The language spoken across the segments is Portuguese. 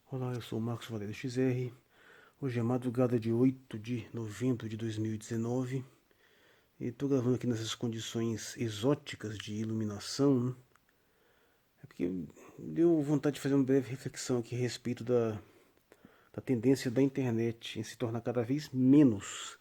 Olá, eu sou o Marcos Valério XR. Hoje é madrugada de 8 de novembro de 2019 e estou gravando aqui nessas condições exóticas de iluminação, né? É porque deu vontade de fazer uma breve reflexão aqui a respeito da tendência da internet em se tornar cada vez menos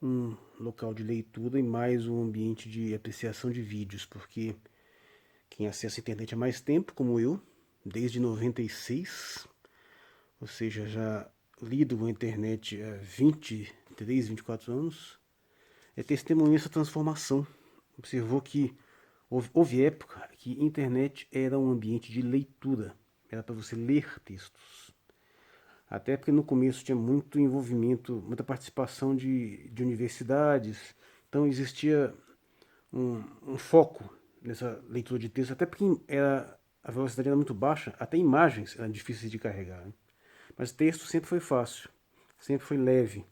um local de leitura e mais um ambiente de apreciação de vídeos, porque quem acessa a internet há mais tempo, como eu, desde 96, ou seja, já lido com a internet há 23, 24 anos, testemunhou essa transformação. Observou que houve época que a internet era um ambiente de leitura, era para você ler textos. Até porque no começo tinha muito envolvimento, muita participação de universidades, então existia um foco nessa leitura de texto, até porque a velocidade era muito baixa, até imagens eram difíceis de carregar, né? Mas texto sempre foi fácil, sempre foi leve.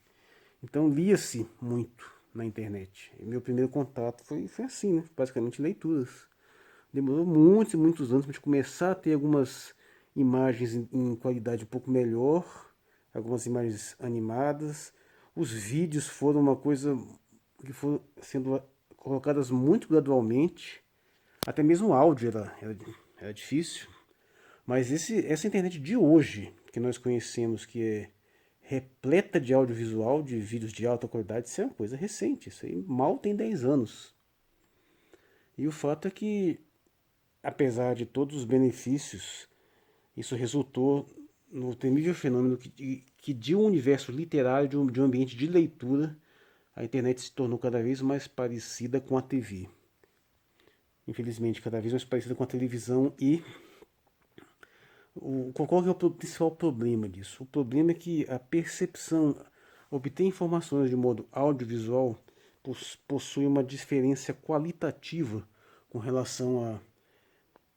Então lia-se muito na internet. E meu primeiro contato foi assim, né? Basicamente leituras. Demorou muitos e muitos anos para a gente começar a ter algumas imagens em qualidade um pouco melhor, algumas imagens animadas. Os vídeos foram uma coisa que foram sendo colocadas muito gradualmente. Até mesmo o áudio era difícil. Mas essa internet de hoje, que nós conhecemos, que é repleta de audiovisual, de vídeos de alta qualidade, isso é uma coisa recente. Isso aí mal tem 10 anos. E o fato é que, apesar de todos os benefícios, isso resultou no temível fenômeno que de um universo literário, de um ambiente de leitura, a internet se tornou cada vez mais parecida com a TV. Infelizmente, cada vez mais parecida com a televisão e qual que é o principal problema disso? O problema é que a percepção, obter informações de modo audiovisual, possui uma diferença qualitativa com relação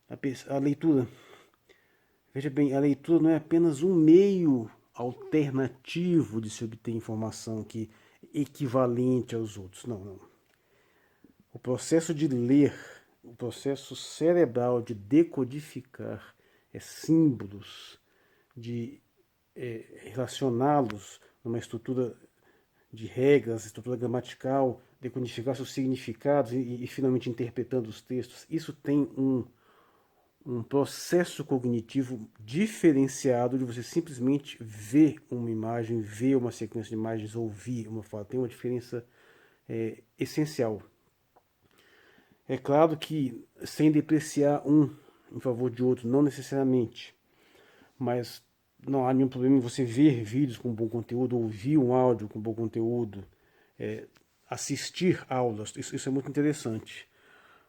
à leitura. Veja bem, a leitura não é apenas um meio alternativo de se obter informação que é equivalente aos outros. Não, não. O processo de ler, o processo cerebral de decodificar símbolos, de relacioná-los numa estrutura de regras, estrutura gramatical, decodificar seus significados e finalmente interpretando os textos, isso tem um processo cognitivo diferenciado de você simplesmente ver uma imagem, ver uma sequência de imagens, ouvir uma fala. Tem uma diferença essencial. É claro que sem depreciar um em favor de outro, não necessariamente, mas não há nenhum problema em você ver vídeos com bom conteúdo, ouvir um áudio com bom conteúdo, assistir aulas, isso é muito interessante.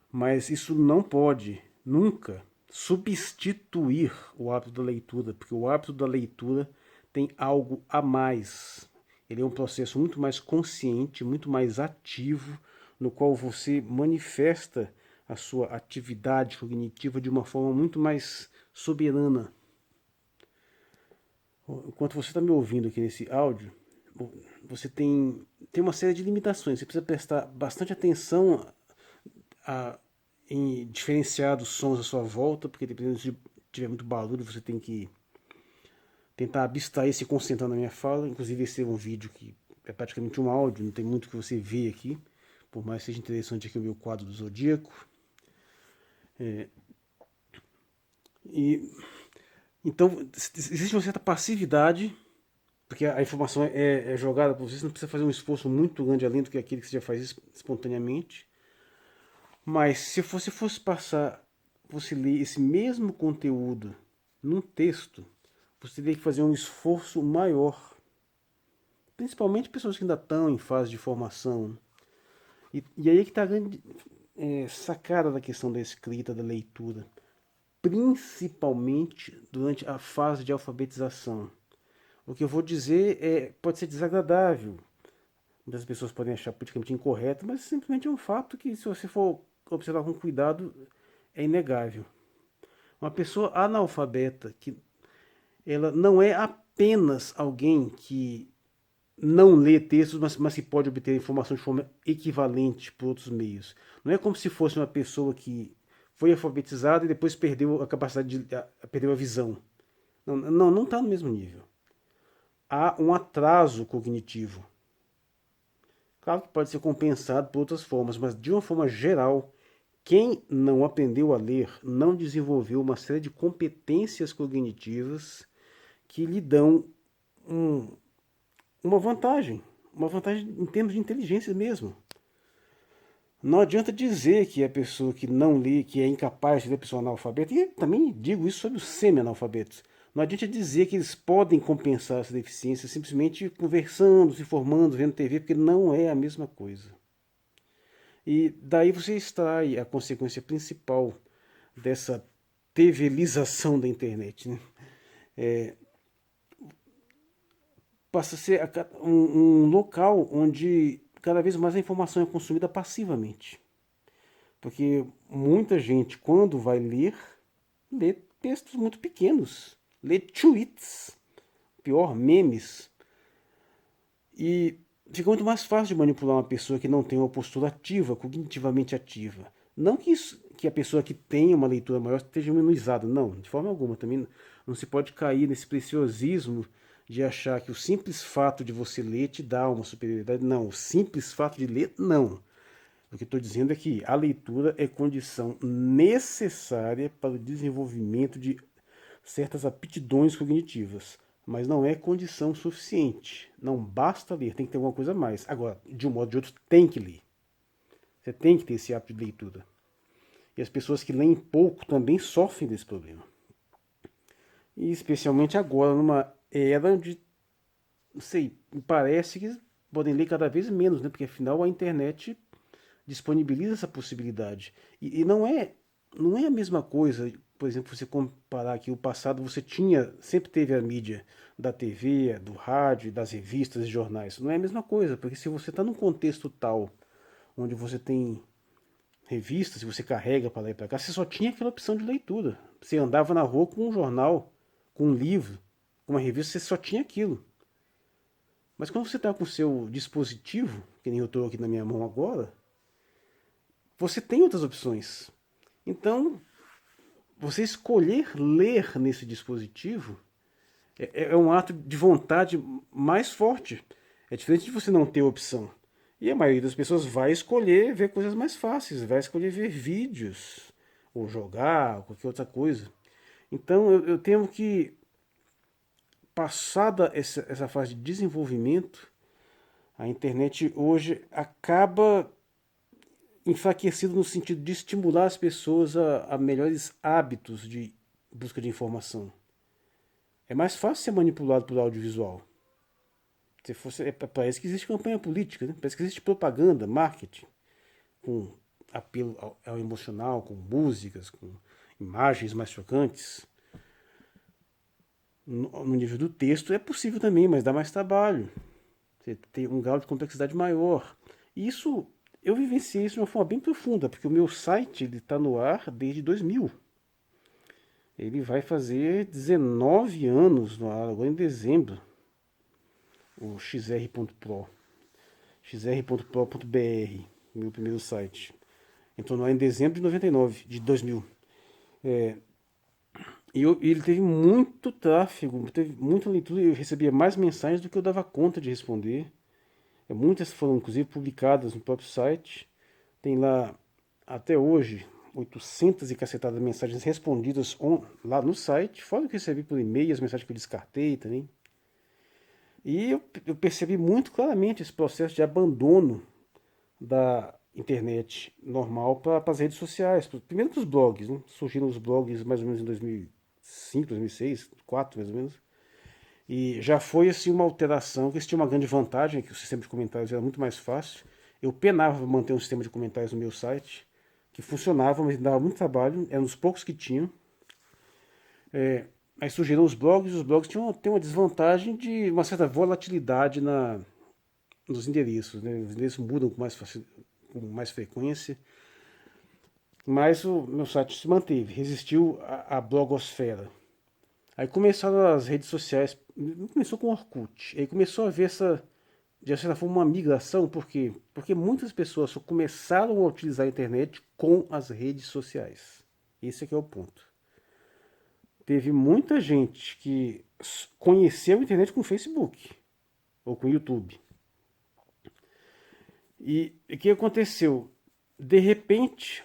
Mas isso não pode nunca substituir o hábito da leitura, porque o hábito da leitura tem algo a mais. Ele é um processo muito mais consciente, muito mais ativo, no qual você manifesta a sua atividade cognitiva de uma forma muito mais soberana. Enquanto você está me ouvindo aqui nesse áudio, você tem uma série de limitações. Você precisa prestar bastante atenção em diferenciar dos sons à sua volta, porque dependendo se tiver muito barulho, você tem que tentar abstrair, se concentrar na minha fala. Inclusive esse é um vídeo que é praticamente um áudio, não tem muito o que você vê aqui, por mais que seja interessante aqui o meu quadro do Zodíaco. E então existe uma certa passividade, porque a informação é jogada por você, você não precisa fazer um esforço muito grande além do que aquele que você já faz espontaneamente. Mas se você fosse passar, você ler esse mesmo conteúdo num texto, você teria que fazer um esforço maior. Principalmente pessoas que ainda estão em fase de formação. E aí é que está a grande sacada da questão da escrita, da leitura. Principalmente durante a fase de alfabetização. O que eu vou dizer pode ser desagradável. Muitas pessoas podem achar politicamente incorreto, mas simplesmente é um fato que, se você for observar com cuidado, é inegável. Uma pessoa analfabeta, que ela não é apenas alguém que não lê textos, mas que pode obter informação de forma equivalente por outros meios. Não é como se fosse uma pessoa que foi alfabetizada e depois perdeu a capacidade perdeu a visão. Não está no mesmo nível. Há um atraso cognitivo. Claro que pode ser compensado por outras formas, mas de uma forma geral, quem não aprendeu a ler não desenvolveu uma série de competências cognitivas que lhe dão uma vantagem em termos de inteligência mesmo. Não adianta dizer que a pessoa que não lê, que é incapaz de ler, pessoa analfabeta, e também digo isso sobre os semi-analfabetos. Não adianta dizer que eles podem compensar essa deficiência simplesmente conversando, se informando, vendo TV, porque não é a mesma coisa. E daí você extrai a consequência principal dessa TVização da internet. Né? Passa a ser um local onde cada vez mais a informação é consumida passivamente. Porque muita gente, quando vai ler, lê textos muito pequenos, lê tweets, pior, memes. E fica muito mais fácil de manipular uma pessoa que não tem uma postura ativa, cognitivamente ativa. Não que, que a pessoa que tem uma leitura maior esteja minimizada, não, de forma alguma. Também não se pode cair nesse preciosismo de achar que o simples fato de você ler te dá uma superioridade. Não, o simples fato de ler, não. O que estou dizendo é que a leitura é condição necessária para o desenvolvimento de certas aptidões cognitivas, mas não é condição suficiente. Não basta ler, tem que ter alguma coisa a mais. Agora, de um modo ou de outro, tem que ler. Você tem que ter esse hábito de leitura. E as pessoas que leem pouco também sofrem desse problema. E especialmente agora, numa era onde, não sei, parece que podem ler cada vez menos, né? Porque afinal a internet disponibiliza essa possibilidade. E não é a mesma coisa, por exemplo, você comparar que o passado você sempre teve a mídia da TV, do rádio, das revistas e jornais. Não é a mesma coisa, porque se você está num contexto tal, onde você tem revistas, se você carrega para lá e para cá, você só tinha aquela opção de leitura. Você andava na rua com um jornal, com um livro, com uma revista, você só tinha aquilo. Mas quando você está com o seu dispositivo, que nem eu estou aqui na minha mão agora, você tem outras opções. Então, você escolher ler nesse dispositivo é um ato de vontade mais forte. É diferente de você não ter opção. E a maioria das pessoas vai escolher ver coisas mais fáceis, vai escolher ver vídeos, ou jogar, ou qualquer outra coisa. Então eu tenho que, passada essa fase de desenvolvimento, a internet hoje acaba enfraquecido no sentido de estimular as pessoas a melhores hábitos de busca de informação. É mais fácil ser manipulado por audiovisual. Parece que existe campanha política, né? Parece que existe propaganda, marketing, com apelo ao emocional, com músicas, com imagens mais chocantes. No nível do texto é possível também, mas dá mais trabalho. Você tem um grau de complexidade maior. E isso, eu vivenciei isso de uma forma bem profunda, porque o meu site está no ar desde 2000. Ele vai fazer 19 anos no ar, agora em dezembro. O xr.pro. xr.pro.br, meu primeiro site. Entrou no ar em dezembro de 99, de 2000. E ele teve muito tráfego, teve muita leitura, eu recebia mais mensagens do que eu dava conta de responder. Muitas foram, inclusive, publicadas no próprio site. Tem lá, até hoje, 800 e cacetadas mensagens respondidas lá no site, fora o que eu recebi por e-mail, as mensagens que eu descartei também. E eu percebi muito claramente esse processo de abandono da internet normal para as redes sociais. Primeiro para os blogs, né? Surgiram os blogs mais ou menos em 2005, 2006, 2004 mais ou menos. E já foi assim uma alteração, que tinha uma grande vantagem, que o sistema de comentários era muito mais fácil. Eu penava manter um sistema de comentários no meu site, que funcionava, mas dava muito trabalho, eram os poucos que tinham. Aí surgiram os blogs têm uma desvantagem de uma certa volatilidade nos endereços. Né? Os endereços mudam com mais frequência. Mas o meu site se manteve, resistiu à blogosfera. Aí começaram as redes sociais, começou com o Orkut, aí começou a haver de certa forma, uma migração, por quê? Porque muitas pessoas só começaram a utilizar a internet com as redes sociais. Esse é que é o ponto. teve muita gente que conheceu a internet com o Facebook ou com o YouTube. E o que aconteceu? De repente,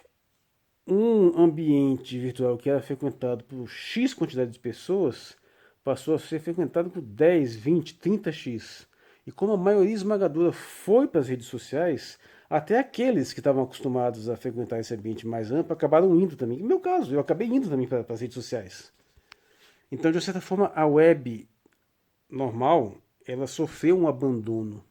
um ambiente virtual que era frequentado por X quantidade de pessoas passou a ser frequentado por 10, 20, 30x. E como a maioria esmagadora foi para as redes sociais, até aqueles que estavam acostumados a frequentar esse ambiente mais amplo acabaram indo também. No meu caso, eu acabei indo também para as redes sociais. Então, de certa forma, a web normal, ela sofreu um abandono.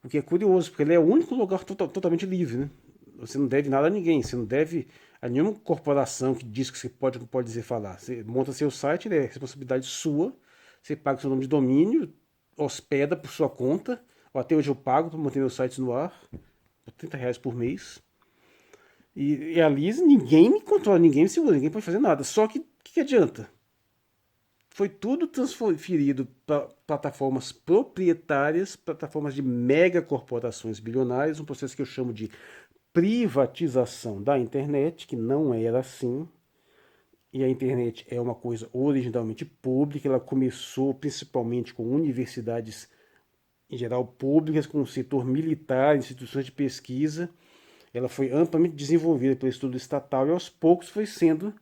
O que é curioso, porque ele é o único lugar totalmente livre, né? Você não deve nada a ninguém, você não deve a nenhuma corporação que diz que você pode ou não pode dizer falar. Você monta seu site, ele é responsabilidade sua, você paga seu nome de domínio, hospeda por sua conta, ou até hoje eu pago para manter meus sites no ar, por R$ 30 por mês. E ali ninguém me controla, ninguém me segura, ninguém pode fazer nada. Só que o que adianta? Foi tudo transferido para plataformas proprietárias, plataformas de megacorporações bilionárias, um processo que eu chamo de privatização da internet, que não era assim. E a internet é uma coisa originalmente pública, ela começou principalmente com universidades em geral públicas, com o setor militar, instituições de pesquisa. Ela foi amplamente desenvolvida pelo estudo estatal e aos poucos foi sendo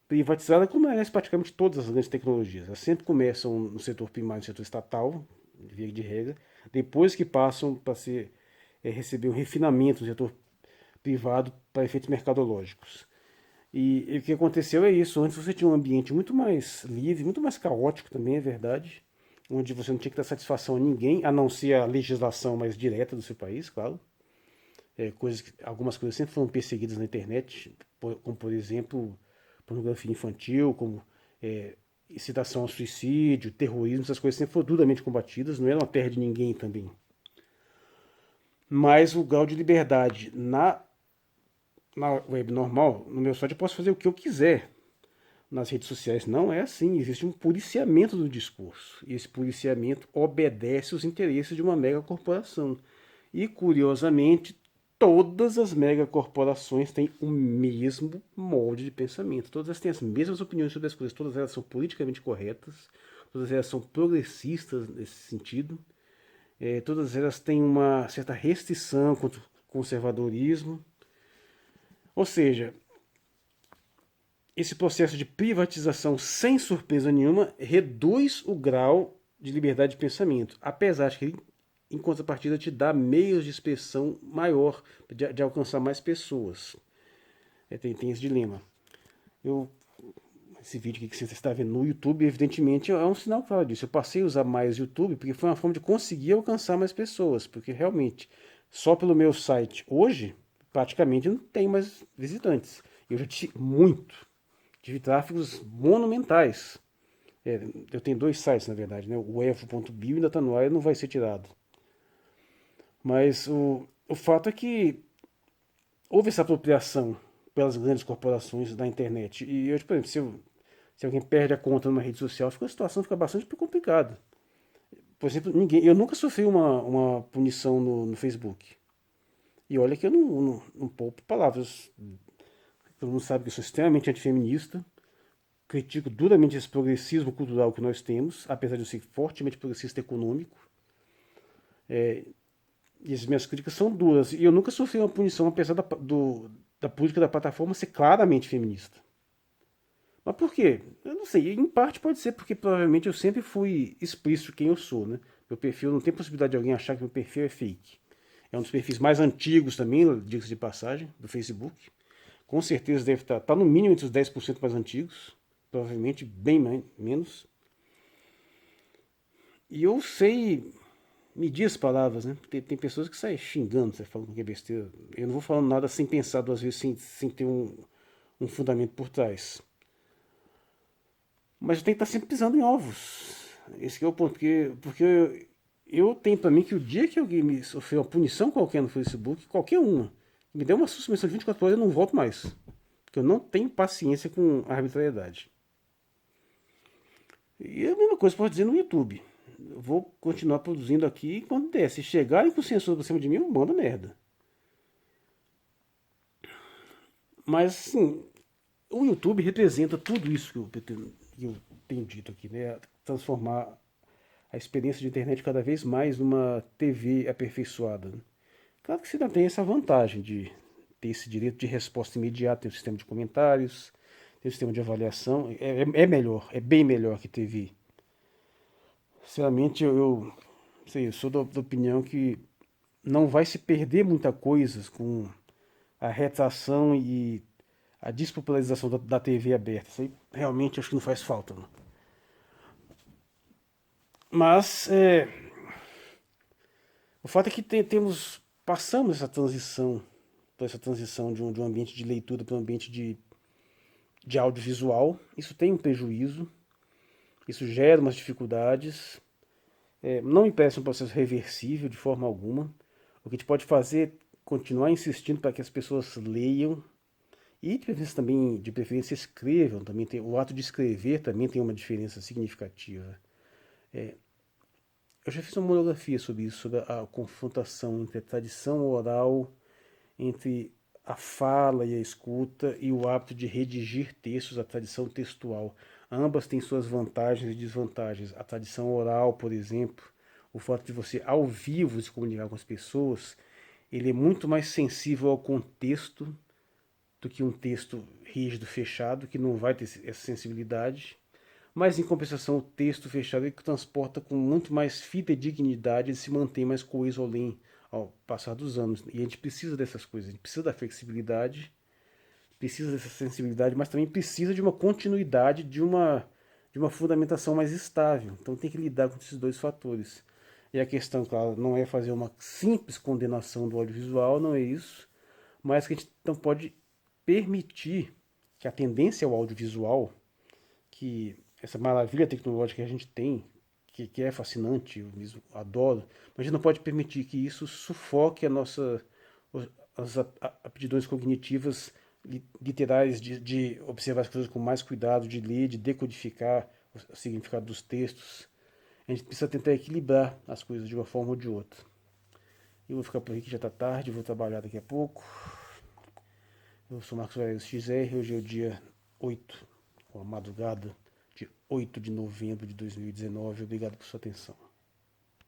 privatizada, como aliás praticamente todas as grandes tecnologias. Elas sempre começam no setor primário, no setor estatal, via de regra, depois que passam para receber um refinamento no setor privado para efeitos mercadológicos. E o que aconteceu é isso. Antes você tinha um ambiente muito mais livre, muito mais caótico também, é verdade, onde você não tinha que dar satisfação a ninguém, a não ser a legislação mais direta do seu país, claro. Algumas coisas sempre foram perseguidas na internet, como por exemplo pornografia infantil, como incitação ao suicídio, terrorismo, essas coisas sempre foram duramente combatidas, não era uma terra de ninguém também. Mas o grau de liberdade na web normal, no meu site eu posso fazer o que eu quiser. Nas redes sociais não é assim, existe um policiamento do discurso. E esse policiamento obedece aos interesses de uma mega corporação. E curiosamente, todas as megacorporações têm o mesmo molde de pensamento. Todas elas têm as mesmas opiniões sobre as coisas. Todas elas são politicamente corretas. Todas elas são progressistas nesse sentido. Todas elas têm uma certa restrição contra o conservadorismo. Ou seja, esse processo de privatização, sem surpresa nenhuma, reduz o grau de liberdade de pensamento. Apesar de que ele, em contrapartida, te dá meios de expressão maior, de alcançar mais pessoas. Tem esse dilema. Esse vídeo que você está vendo no YouTube, evidentemente, é um sinal claro disso. Eu passei a usar mais o YouTube porque foi uma forma de conseguir alcançar mais pessoas. Porque realmente, só pelo meu site hoje, praticamente não tem mais visitantes. Eu já tive tive tráfegos monumentais. Eu tenho 2 sites, na verdade, né? O evo.bio ainda está no ar e não vai ser tirado. Mas o fato é que houve essa apropriação pelas grandes corporações da internet. E eu, por exemplo, se alguém perde a conta numa rede social, a situação fica bastante complicada. Por exemplo, eu nunca sofri uma punição no Facebook. E olha que eu não poupo palavras. Todo mundo sabe que eu sou extremamente antifeminista, critico duramente esse progressismo cultural que nós temos, apesar de eu ser fortemente progressista econômico. E as minhas críticas são duras. E eu nunca sofri uma punição, apesar da política da plataforma ser claramente feminista. Mas por quê? Eu não sei. Em parte pode ser porque provavelmente eu sempre fui explícito quem eu sou, né? Meu perfil, não tem possibilidade de alguém achar que meu perfil é fake. É um dos perfis mais antigos também, diga-se de passagem, do Facebook. Com certeza deve estar no mínimo entre os 10% mais antigos. Provavelmente bem menos. E eu sei medir as palavras, né? Tem pessoas que saem xingando, você fala que é besteira. Eu não vou falando nada sem pensar 2 vezes, sem ter um fundamento por trás. Mas eu tenho que estar sempre pisando em ovos. Esse é o ponto. Porque eu tenho para mim que o dia que alguém me sofreu uma punição qualquer no Facebook, qualquer uma, me der uma suspensão de 24 horas, eu não volto mais. Porque eu não tenho paciência com arbitrariedade. E a mesma coisa pode dizer no YouTube. Eu vou continuar produzindo aqui quando der. Se chegarem com censura por cima de mim, eu mando merda. Mas, assim, o YouTube representa tudo isso que eu pretendo que eu tenho dito aqui, né? Transformar a experiência de internet cada vez mais numa TV aperfeiçoada, né? Claro que você ainda tem essa vantagem de ter esse direito de resposta imediata, tem o sistema de comentários, tem o sistema de avaliação, é melhor, é bem melhor que TV. Sinceramente, eu sou da opinião que não vai se perder muita coisa com a retração e a despopularização da TV aberta. Isso aí realmente acho que não faz falta, não. Mas o fato é que passamos essa transição de um ambiente de leitura para um ambiente de audiovisual. Isso tem um prejuízo, isso gera umas dificuldades. Não me parece um processo reversível de forma alguma. O que a gente pode fazer é continuar insistindo para que as pessoas leiam e de preferência escrevam. Também o ato de escrever também tem uma diferença significativa. Eu já fiz uma monografia sobre isso, sobre a confrontação entre a tradição oral, entre a fala e a escuta e o hábito de redigir textos, a tradição textual. Ambas têm suas vantagens e desvantagens. A tradição oral, por exemplo, o fato de você ao vivo se comunicar com as pessoas, ele é muito mais sensível ao contexto do que um texto rígido, fechado, que não vai ter essa sensibilidade. Mas, em compensação, o texto fechado ele transporta com muito mais fidedignidade e se mantém mais coeso ao passar dos anos. E a gente precisa dessas coisas, a gente precisa da flexibilidade, precisa dessa sensibilidade, mas também precisa de uma continuidade, de uma fundamentação mais estável. Então tem que lidar com esses dois fatores. E a questão, claro, não é fazer uma simples condenação do audiovisual, não é isso, mas que a gente não pode permitir que a tendência ao audiovisual, que essa maravilha tecnológica que a gente tem, que é fascinante, eu mesmo adoro, mas a gente não pode permitir que isso sufoque as aptidões cognitivas literais de observar as coisas com mais cuidado, de ler, de decodificar o significado dos textos. A gente precisa tentar equilibrar as coisas de uma forma ou de outra. Eu vou ficar por aqui que já está tarde, vou trabalhar daqui a pouco. Eu sou Marcos Valério XR, hoje é o dia 8, ou a madrugada de 8 de novembro de 2019. Obrigado por sua atenção.